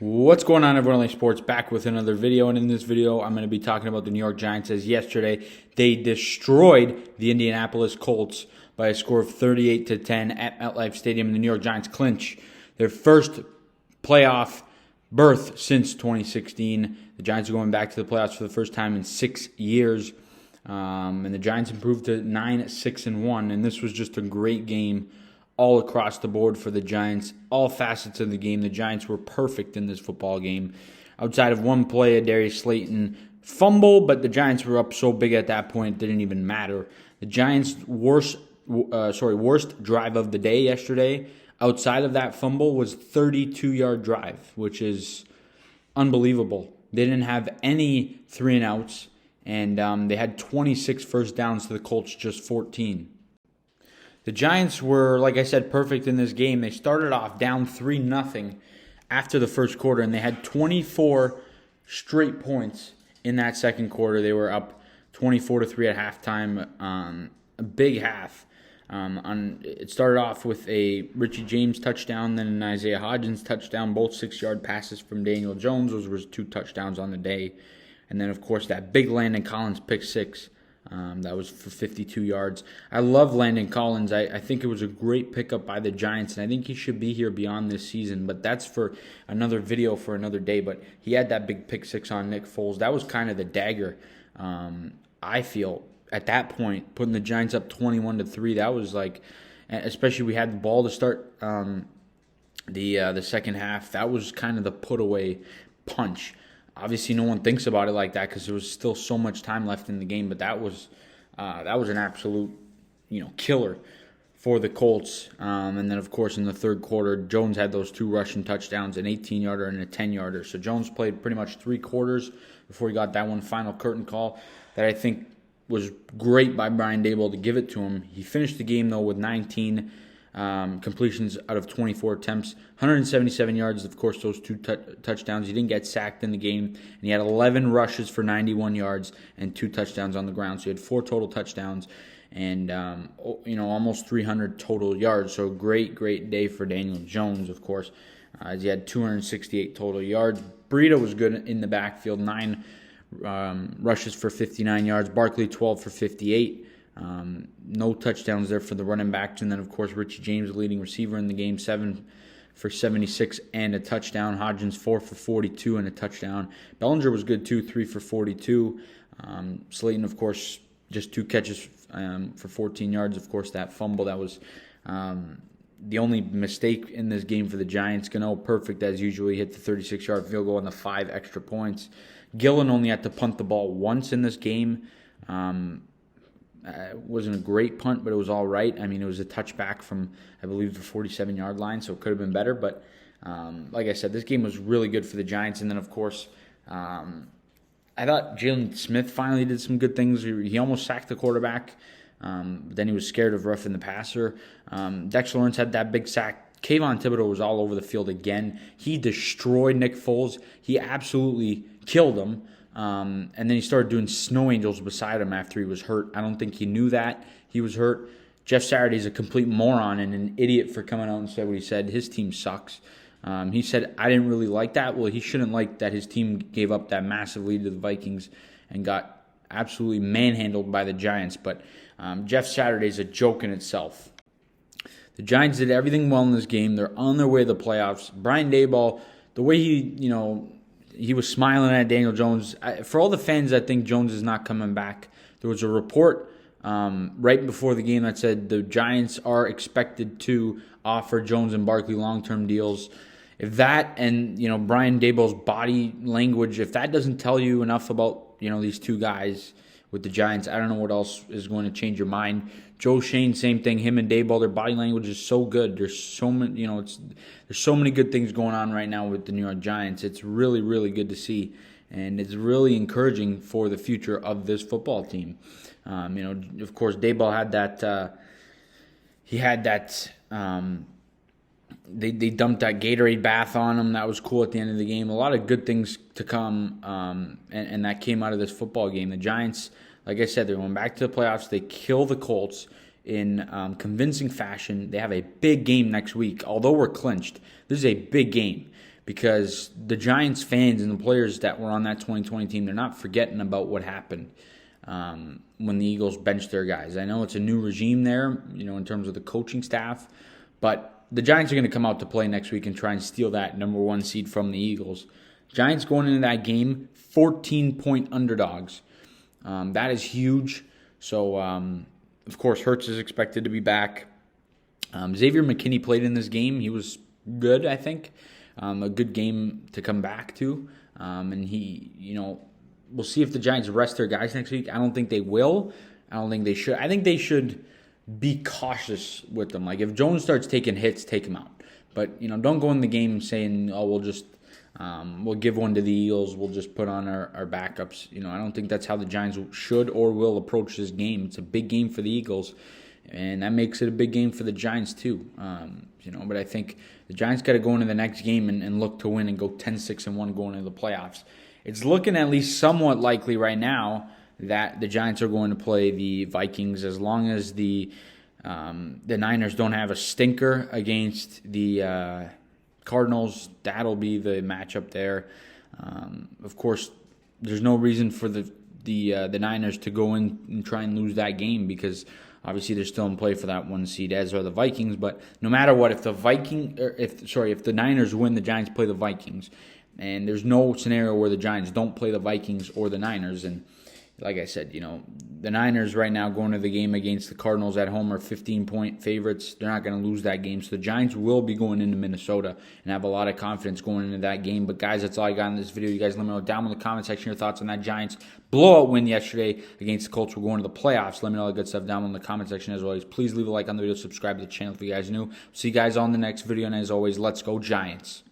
What's going on, everyone? LA Sports back with another video, and in this video I'm going to be talking about the New York Giants. As yesterday they destroyed the Indianapolis Colts by a score of 38-10 at MetLife Stadium, and the New York Giants clinch their first playoff berth since 2016. The Giants are going back to the playoffs for the first time in 6 years, and the Giants improved to 9-6-1, and this was just a great game all across the board for the Giants, all facets of the game. The Giants were perfect in this football game. Outside of one play, a Darius Slayton fumble, but the Giants were up so big at that point it didn't even matter. The Giants' worst drive of the day yesterday, outside of that fumble, was 32-yard drive, which is unbelievable. They didn't have any 3-and-outs, and they had 26 first downs to the Colts, just 14. The Giants were, like I said, perfect in this game. They started off down 3-0 after the first quarter, and they had 24 straight points in that second quarter. They were up 24-3 at halftime, a big half. It started off with a Richie James touchdown, then an Isaiah Hodgins touchdown, both 6-yard passes from Daniel Jones. Those were 2 touchdowns on the day. And then, of course, that big Landon Collins pick six. That was for 52 yards. I love Landon Collins. I think it was a great pickup by the Giants, and I think he should be here beyond this season. But that's for another video for another day. But he had that big pick six on Nick Foles. That was kind of the dagger, I feel, at that point, putting the Giants up 21-3. That was like, especially we had the ball to start the second half. That was kind of the put-away punch. Obviously, no one thinks about it like that because there was still so much time left in the game. But that was an absolute, killer for the Colts. And then, of course, in the third quarter, Jones had those 2 rushing touchdowns, an 18-yarder and a 10-yarder. So Jones played pretty much 3 quarters before he got that one final curtain call that I think was great by Brian Daboll to give it to him. He finished the game, though, with 19 completions out of 24 attempts, 177 yards, of course, those 2 touchdowns. He didn't get sacked in the game, and he had 11 rushes for 91 yards and 2 touchdowns on the ground. So he had 4 total touchdowns and, almost 300 total yards. So great day for Daniel Jones, of course, as he had 268 total yards. Breida was good in the backfield, 9 rushes for 59 yards. Barkley, 12 for 58. No touchdowns there for the running backs. And then, of course, Richie James, the leading receiver in the game, 7 for 76 and a touchdown. Hodgins, 4 for 42 and a touchdown. Bellinger was good, too, 3 for 42. Slayton, of course, just 2 catches for 14 yards. Of course, that fumble, that was the only mistake in this game for the Giants. Gano, perfect as usual. He hit the 36-yard field goal on the 5 extra points. Gillen only had to punt the ball once in this game. It wasn't a great punt, but it was all right. I mean, it was a touchback from, I believe, the 47-yard line, so it could have been better. But like I said, this game was really good for the Giants. And then, of course, I thought Jalen Smith finally did some good things. He almost sacked the quarterback, but then he was scared of roughing the passer. Dexter Lawrence had that big sack. Kayvon Thibodeau was all over the field again. He destroyed Nick Foles. He absolutely killed him. And then he started doing snow angels beside him after he was hurt. I don't think he knew that he was hurt. Jeff Saturday's a complete moron and an idiot for coming out and said what he said. His team sucks. He said, I didn't really like that. Well, he shouldn't like that his team gave up that massive lead to the Vikings and got absolutely manhandled by the Giants. But Jeff Saturday's a joke in itself. The Giants did everything well in this game. They're on their way to the playoffs. Brian Daboll, the way he was smiling at Daniel Jones. For all the fans that think Jones is not coming back, there was a report right before the game that said the Giants are expected to offer Jones and Barkley long-term deals. If that and, Brian Daboll's body language, if that doesn't tell you enough about, these 2 guys with the Giants, I don't know what else is going to change your mind. Joe Shane, same thing. Him and Daboll, their body language is so good. There's so many, there's so many good things going on right now with the New York Giants. It's really, really good to see, and it's really encouraging for the future of this football team. Of course, Daboll had that. They dumped that Gatorade bath on him. That was cool at the end of the game. A lot of good things to come, and that came out of this football game. The Giants, like I said, they're going back to the playoffs. They kill the Colts in convincing fashion. They have a big game next week. Although we're clinched, this is a big game because the Giants fans and the players that were on that 2020 team, they're not forgetting about what happened when the Eagles benched their guys. I know it's a new regime there, in terms of the coaching staff, but the Giants are going to come out to play next week and try and steal that number 1 seed from the Eagles. Giants going into that game, 14-point underdogs. That is huge. So, of course, Hurts is expected to be back. Xavier McKinney played in this game. He was good, I think. A good game to come back to. And we'll see if the Giants rest their guys next week. I don't think they will. I don't think they should. I think they should be cautious with them. Like, if Jones starts taking hits, take him out. But, don't go in the game saying, oh, we'll give one to the Eagles. We'll just put on our backups. I don't think that's how the Giants should or will approach this game. It's a big game for the Eagles, and that makes it a big game for the Giants too. But I think the Giants got to go into the next game and look to win and go 10-6-1 going into the playoffs. It's looking at least somewhat likely right now that the Giants are going to play the Vikings, as long as the Niners don't have a stinker against the Cardinals. That'll be the matchup there. Of course, there's no reason for the Niners to go in and try and lose that game, because obviously they're still in play for that 1 seed, as are the Vikings. But no matter what, if the Niners win, the Giants play the Vikings, and there's no scenario where the Giants don't play the Vikings or the Niners. And like I said, the Niners right now going to the game against the Cardinals at home are 15-point favorites. They're not going to lose that game. So the Giants will be going into Minnesota and have a lot of confidence going into that game. But guys, that's all I got in this video. You guys let me know down in the comment section your thoughts on that Giants blowout win yesterday against the Colts. We're going to the playoffs. Let me know all the good stuff down in the comment section. As always, please leave a like on the video, subscribe to the channel if you guys are new. See you guys on the next video, and as always, let's go Giants.